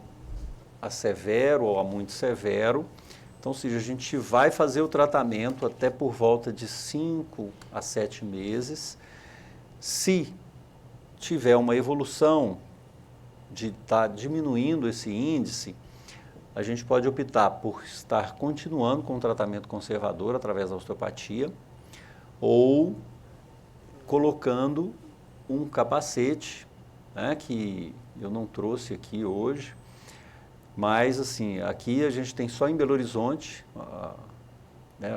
[SPEAKER 4] a severo ou a muito severo, então, ou seja, a gente vai fazer o tratamento até por volta de 5 a 7 meses. Se tiver uma evolução de estar diminuindo esse índice, a gente pode optar por estar continuando com o tratamento conservador através da osteopatia ou colocando um capacete, né, que eu não trouxe aqui hoje, mas assim, aqui a gente tem só em Belo Horizonte, né,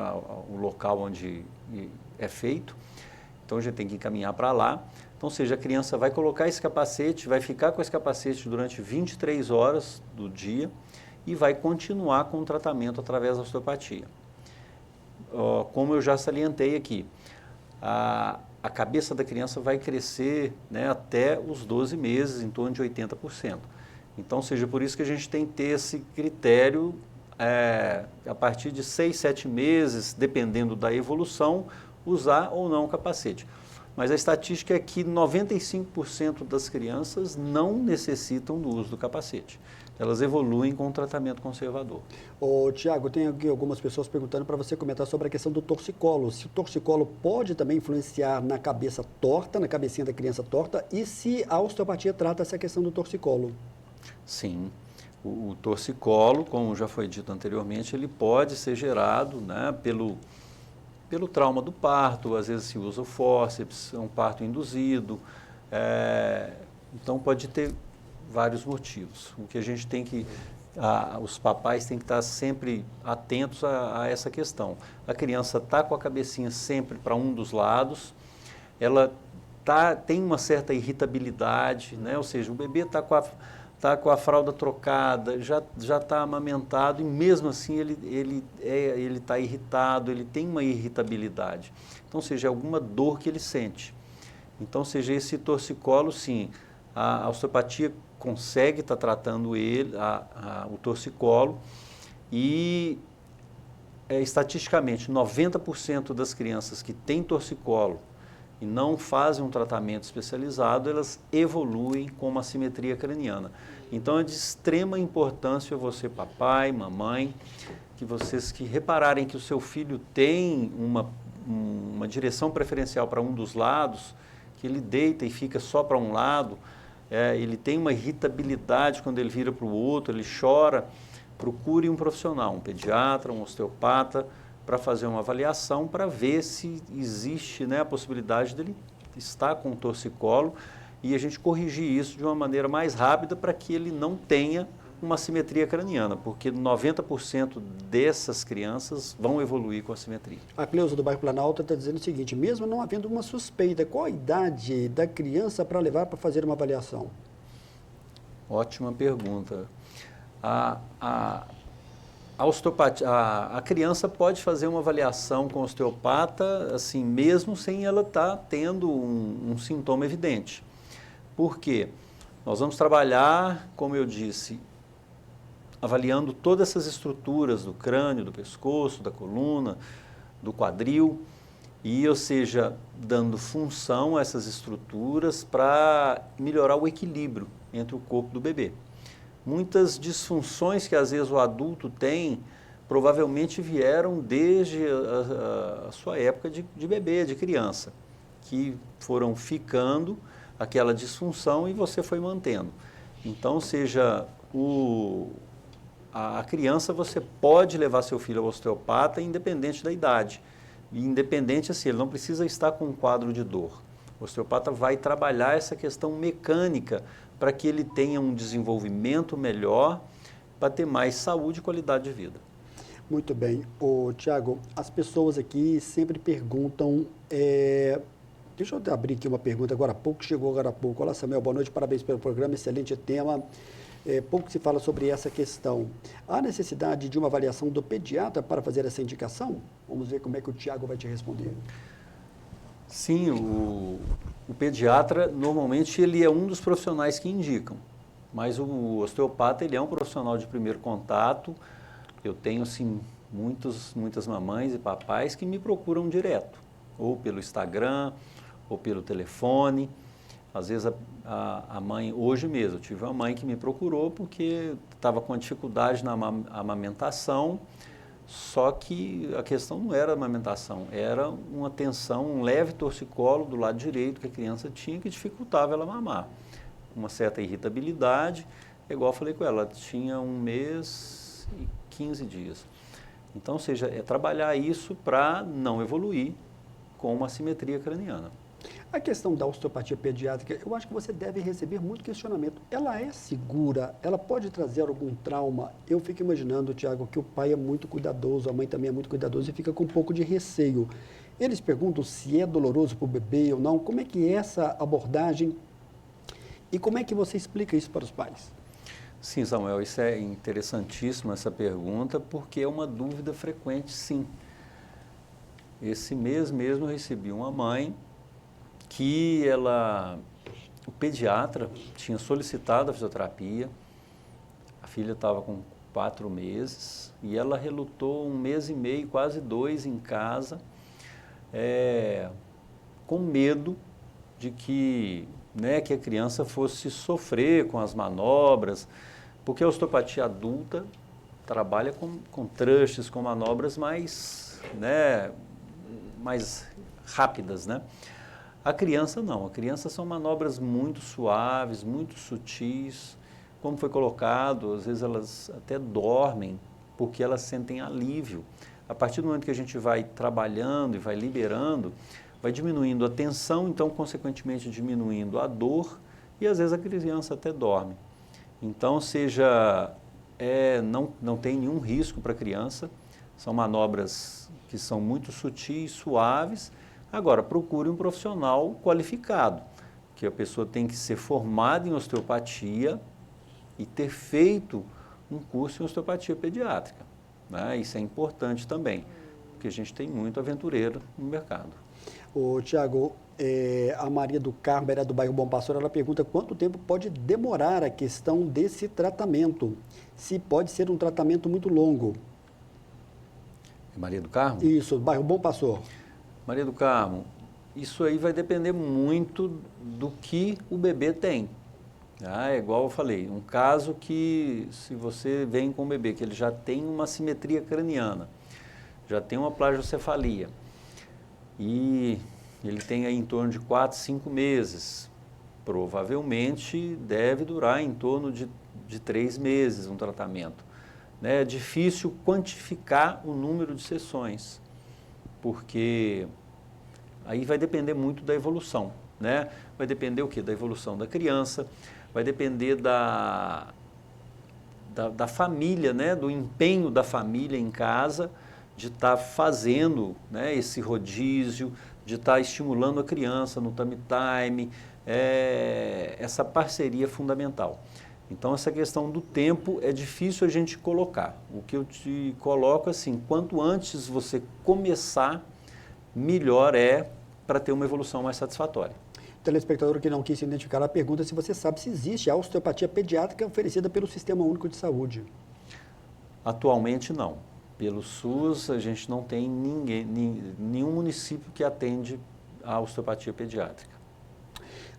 [SPEAKER 4] o local onde é feito, então a gente tem que encaminhar para lá. Então, ou seja, a criança vai colocar esse capacete, vai ficar com esse capacete durante 23 horas do dia e vai continuar com o tratamento através da osteopatia. Como eu já salientei aqui, a cabeça da criança vai crescer, né, até os 12 meses, em torno de 80%. Então, ou seja, por isso que a gente tem que ter esse critério, a partir de 6, 7 meses, dependendo da evolução, usar ou não o capacete. Mas a estatística é que 95% das crianças não necessitam do uso do capacete. Elas evoluem com o tratamento conservador.
[SPEAKER 3] Ô, Tiago, tem aqui algumas pessoas perguntando para você comentar sobre a questão do torcicolo. Se o torcicolo pode também influenciar na cabeça torta, na cabecinha da criança torta, e se a osteopatia trata essa questão do torcicolo?
[SPEAKER 4] Sim. O torcicolo, como já foi dito anteriormente, ele pode ser gerado, né, pelo trauma do parto, às vezes se usa o fórceps, é um parto induzido, então pode ter vários motivos. O que a gente tem que, os papais têm que estar sempre atentos a essa questão. A criança está com a cabecinha sempre para um dos lados, ela tem uma certa irritabilidade, né? Ou seja, o bebê está com a fralda trocada, já está amamentado e mesmo assim ele está irritado, ele tem uma irritabilidade. Então, seja alguma dor que ele sente. Então, seja esse torcicolo, sim, a osteopatia consegue estar tratando o torcicolo e estatisticamente 90% das crianças que têm torcicolo e não fazem um tratamento especializado, elas evoluem com uma assimetria craniana. Então é de extrema importância você, papai, mamãe, que vocês que repararem que o seu filho tem uma direção preferencial para um dos lados, que ele deita e fica só para um lado, ele tem uma irritabilidade quando ele vira para o outro, ele chora, procure um profissional, um pediatra, um osteopata, para fazer uma avaliação, para ver se existe, né, a possibilidade dele estar com o torcicolo e a gente corrigir isso de uma maneira mais rápida para que ele não tenha uma assimetria craniana, porque 90% dessas crianças vão evoluir com assimetria.
[SPEAKER 3] A Cleusa do bairro Planalto está dizendo o seguinte, mesmo não havendo uma suspeita, qual a idade da criança para levar para fazer uma avaliação?
[SPEAKER 4] Ótima pergunta. A osteopatia, a criança pode fazer uma avaliação com o osteopata, assim, mesmo sem ela estar tendo um sintoma evidente. Por quê? Nós vamos trabalhar, como eu disse, avaliando todas essas estruturas do crânio, do pescoço, da coluna, do quadril, e, ou seja, dando função a essas estruturas para melhorar o equilíbrio entre o corpo do bebê. Muitas disfunções que às vezes o adulto tem, provavelmente vieram desde a sua época de bebê, de criança, que foram ficando aquela disfunção e você foi mantendo. Então, seja a criança, você pode levar seu filho ao osteopata independente da idade. E independente assim, ele não precisa estar com um quadro de dor. O osteopata vai trabalhar essa questão mecânica para que ele tenha um desenvolvimento melhor, para ter mais saúde e qualidade de vida.
[SPEAKER 3] Muito bem. Tiago, as pessoas aqui sempre perguntam, deixa eu abrir aqui uma pergunta agora há pouco, chegou agora há pouco. Olá, Samuel, boa noite, parabéns pelo programa, excelente tema. Pouco se fala sobre essa questão. Há necessidade de uma avaliação do pediatra para fazer essa indicação? Vamos ver como é que o Tiago vai te responder.
[SPEAKER 4] Sim, o pediatra, normalmente, ele é um dos profissionais que indicam, mas o osteopata, ele é um profissional de primeiro contato. Eu tenho, assim, muitas mamães e papais que me procuram direto, ou pelo Instagram, ou pelo telefone. Às vezes a mãe, hoje mesmo, eu tive uma mãe que me procurou porque estava com dificuldade na amamentação, só que a questão não era a amamentação, era uma tensão, um leve torcicolo do lado direito que a criança tinha que dificultava ela mamar. Uma certa irritabilidade, igual eu falei com ela, tinha 1 mês e 15 dias. Então, ou seja, é trabalhar isso para não evoluir com uma assimetria craniana.
[SPEAKER 3] A questão da osteopatia pediátrica, eu acho que você deve receber muito questionamento. Ela é segura? Ela pode trazer algum trauma? Eu fico imaginando, Tiago, que o pai é muito cuidadoso, a mãe também é muito cuidadosa e fica com um pouco de receio. Eles perguntam se é doloroso para o bebê ou não. Como é que é essa abordagem e como é que você explica isso para os pais?
[SPEAKER 4] Sim, Samuel, isso é interessantíssimo, essa pergunta, porque é uma dúvida frequente, sim. Esse mês mesmo eu recebi uma mãe que o pediatra tinha solicitado a fisioterapia, a filha estava com 4 meses e ela relutou 1 mês e meio, quase 2 em casa, com medo de que a criança fosse sofrer com as manobras, porque a osteopatia adulta trabalha com trustes, com manobras mais rápidas, né? A criança não, a criança são manobras muito suaves, muito sutis, como foi colocado, às vezes elas até dormem, porque elas sentem alívio. A partir do momento que a gente vai trabalhando e vai liberando, vai diminuindo a tensão, então, consequentemente, diminuindo a dor, e às vezes a criança até dorme. Então, não tem nenhum risco para a criança, são manobras que são muito sutis, suaves. Agora, procure um profissional qualificado, que a pessoa tem que ser formada em osteopatia e ter feito um curso em osteopatia pediátrica, né? Isso é importante também, porque a gente tem muito aventureiro no mercado.
[SPEAKER 3] Tiago, a Maria do Carmo, do bairro Bom Pastor, ela pergunta quanto tempo pode demorar a questão desse tratamento, se pode ser um tratamento muito longo.
[SPEAKER 4] Maria do Carmo?
[SPEAKER 3] Isso, bairro Bom Pastor.
[SPEAKER 4] Maria do Carmo, isso aí vai depender muito do que o bebê tem. É igual eu falei, um caso que se você vem com um bebê que ele já tem uma assimetria craniana, já tem uma plagiocefalia, e ele tem aí em torno de 4, 5 meses, provavelmente deve durar em torno de 3 meses um tratamento. É difícil quantificar o número de sessões, porque aí vai depender muito da evolução, né? Vai depender o quê? Da evolução da criança, vai depender da família, né, do empenho da família em casa, de estar fazendo, né, esse rodízio, de estar estimulando a criança no tummy time, essa parceria é fundamental. Então, essa questão do tempo é difícil a gente colocar. O que eu te coloco assim, quanto antes você começar, melhor é para ter uma evolução mais satisfatória.
[SPEAKER 3] O telespectador que não quis se identificar, a pergunta se você sabe se existe a osteopatia pediátrica oferecida pelo Sistema Único de Saúde.
[SPEAKER 4] Atualmente não. Pelo SUS, a gente não tem nenhum município que atende a osteopatia pediátrica.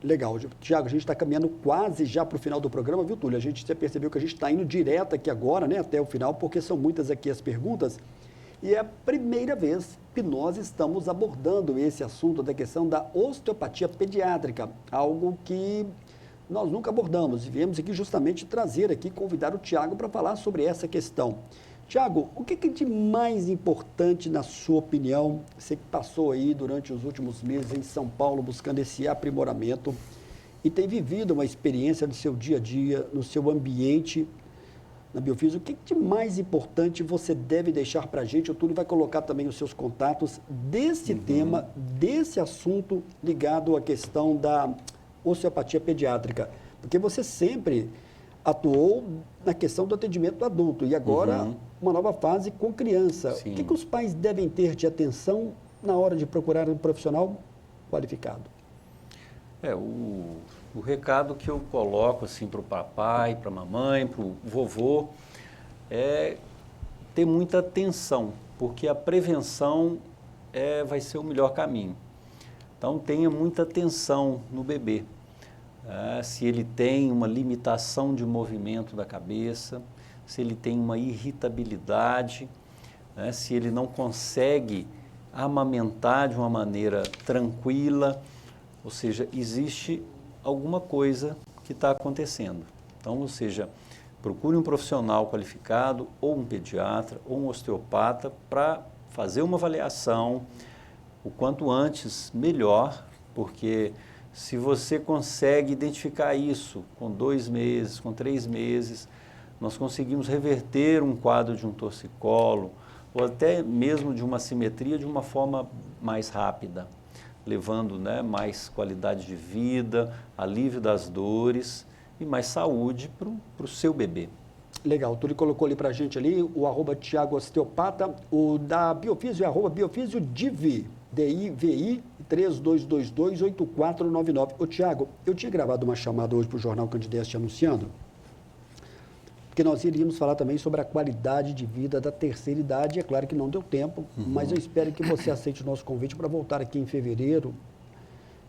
[SPEAKER 3] Legal. Tiago, a gente está caminhando quase já para o final do programa, viu, Túlio? A gente já percebeu que a gente está indo direto aqui agora, né, até o final, porque são muitas aqui as perguntas. E é a primeira vez que nós estamos abordando esse assunto da questão da osteopatia pediátrica, algo que nós nunca abordamos. E viemos aqui justamente trazer aqui, convidar o Tiago para falar sobre essa questão. Tiago, o que é de mais importante na sua opinião, você que passou aí durante os últimos meses em São Paulo buscando esse aprimoramento e tem vivido uma experiência no seu dia a dia, no seu ambiente, na Biofísio, o que é de mais importante você deve deixar para a gente? O Túlio vai colocar também os seus contatos desse tema, desse assunto ligado à questão da osteopatia pediátrica, porque você sempre atuou na questão do atendimento do adulto e agora uma nova fase com criança.
[SPEAKER 4] Sim.
[SPEAKER 3] O que os pais devem ter de atenção na hora de procurar um profissional qualificado?
[SPEAKER 4] O recado que eu coloco assim para o papai, para a mamãe, para o vovô, é ter muita atenção, porque a prevenção vai ser o melhor caminho. Então tenha muita atenção no bebê. Se ele tem uma limitação de movimento da cabeça, se ele tem uma irritabilidade, se ele não consegue amamentar de uma maneira tranquila, ou seja, existe alguma coisa que está acontecendo. Então, ou seja, procure um profissional qualificado, ou um pediatra, ou um osteopata, para fazer uma avaliação, o quanto antes, melhor, porque se você consegue identificar isso com 2 meses, com 3 meses, nós conseguimos reverter um quadro de um torcicolo ou até mesmo de uma assimetria de uma forma mais rápida, levando, né, mais qualidade de vida, alívio das dores e mais saúde para o seu bebê.
[SPEAKER 3] Legal, o Túlio colocou ali para a gente ali o @Tiago Osteopata, o da Biofísio é @BiofísioDivi, DIVI 3222-8499. Ô Tiago, eu tinha gravado uma chamada hoje para o Jornal Candidez anunciando, porque nós iríamos falar também sobre a qualidade de vida da terceira idade. É claro que não deu tempo, mas eu espero que você aceite o nosso convite para voltar aqui em fevereiro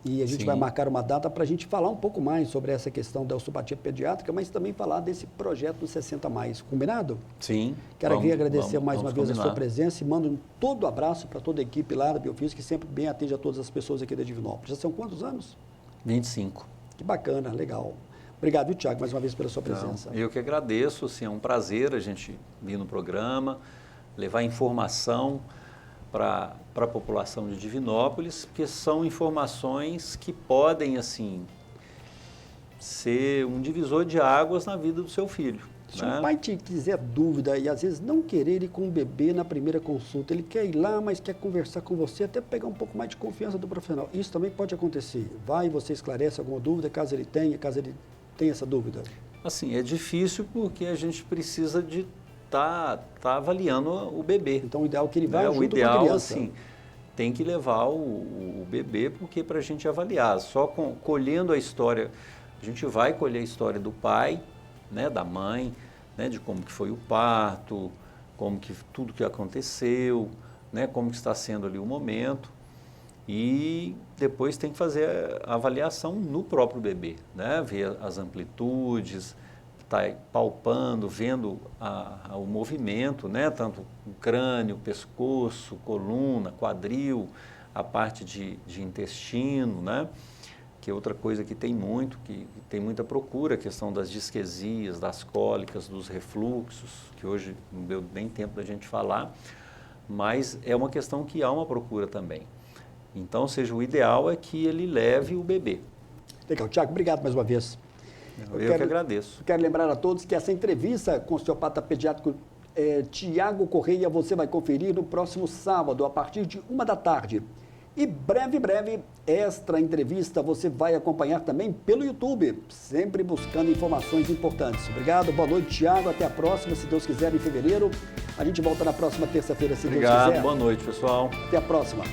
[SPEAKER 3] e a gente vai marcar uma data para a gente falar um pouco mais sobre essa questão da osteopatia pediátrica, mas também falar desse projeto do 60+. Combinado?
[SPEAKER 4] Sim.
[SPEAKER 3] Quero aqui agradecer mais uma vez a sua presença e mando todo abraço para toda a equipe lá da Biofísio, que sempre bem atende a todas as pessoas aqui da Divinópolis. Já são quantos anos?
[SPEAKER 4] 25.
[SPEAKER 3] Que bacana, legal. Obrigado, Tiago, mais uma vez pela sua presença.
[SPEAKER 4] Eu que agradeço, assim, é um prazer a gente vir no programa, levar informação para a população de Divinópolis, porque são informações que podem, assim, ser um divisor de águas na vida do seu filho.
[SPEAKER 3] Se o pai te quiser dúvida e às vezes não querer ir com o bebê na primeira consulta, ele quer ir lá, mas quer conversar com você, até pegar um pouco mais de confiança do profissional. Isso também pode acontecer. Vai, você esclarece alguma dúvida, caso ele tenha essa dúvida.
[SPEAKER 4] Assim, é difícil porque a gente precisa de tá avaliando o bebê.
[SPEAKER 3] Então o ideal é que ele vá junto
[SPEAKER 4] o ideal,
[SPEAKER 3] com a criança.
[SPEAKER 4] Assim, tem que levar o bebê porque para a gente avaliar. Só colhendo a história, a gente vai colher a história do pai, né, da mãe, né, de como que foi o parto, como que tudo que aconteceu, né, como que está sendo ali o momento. E depois tem que fazer a avaliação no próprio bebê, né, ver as amplitudes, tá palpando, vendo o movimento, né? Tanto o crânio, pescoço, coluna, quadril, a parte de intestino, né? Que é outra coisa que tem tem muita procura, a questão das disquesias, das cólicas, dos refluxos, que hoje não deu nem tempo da gente falar, mas é uma questão que há uma procura também. Então, o ideal é que ele leve o bebê.
[SPEAKER 3] Legal, Tiago, obrigado mais uma vez.
[SPEAKER 4] Eu que agradeço.
[SPEAKER 3] Quero lembrar a todos que essa entrevista com o osteopata pediátrico Tiago Correia você vai conferir no próximo sábado, a partir de 1 da tarde. E breve, esta entrevista você vai acompanhar também pelo YouTube, sempre buscando informações importantes. Obrigado, boa noite, Tiago. Até a próxima, se Deus quiser, em fevereiro. A gente volta na próxima terça-feira, se Deus quiser.
[SPEAKER 4] Obrigado, boa noite, pessoal.
[SPEAKER 3] Até a próxima.